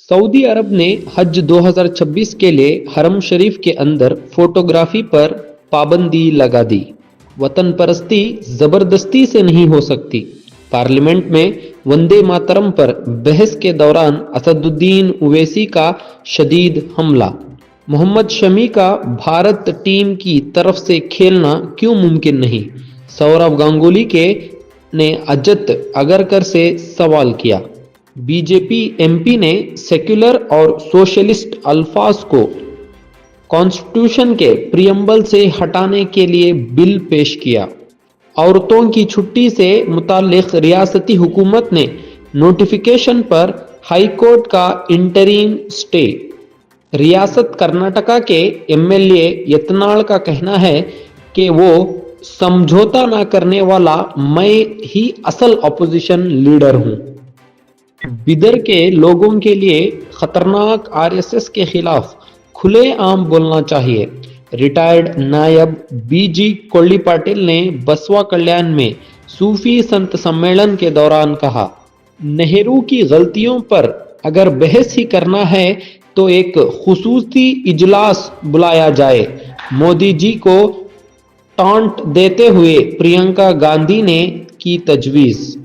Saudi अरब ने हज 2026 के लिए हरम शरीफ के अंदर फोटोग्राफी पर पाबंदी लगा दी। वतन परस्ती जबरदस्ती से नहीं हो सकती। पार्लियामेंट में वंदे मातरम पर बहस के दौरान असदुद्दीन ओवैसी का शदीद हमला। मोहम्मद शमी का भारत टीम की तरफ से खेलना क्यों मुमकिन नहीं? सौरव गांगुली के ने अजत अगरकर से सवाल किया। बीजेपी एमपी ने सेक्युलर और सोशलिस्ट अल्फाज को कॉन्स्टिट्यूशन के प्रियम्बल से हटाने के लिए बिल पेश किया। औरतों की छुट्टी से मुताल्लिक रियासती हुकूमत ने नोटिफिकेशन पर हाई कोर्ट का इंटरिम स्टे। रियासत कर्नाटका के एमएलए यत्नाल का कहना है कि वो समझौता न करने वाला मैं ही असल अपोजिशन लीडर हूं। बिदर के लोगों के लिए खतरनाक आरएसएस के खिलाफ खुले आम बोलना चाहिए। रिटायर्ड नायब बीजी कोल्ली पाटिल ने बसवा कल्याण में सूफी संत सम्मेलन के दौरान कहा, नेहरू की गलतियों पर अगर बहस ही करना है तो एक खुसूसी इजलास बुलाया जाए। मोदी जी को टॉन्ट देते हुए प्रियंका गांधी ने की तजवीज़।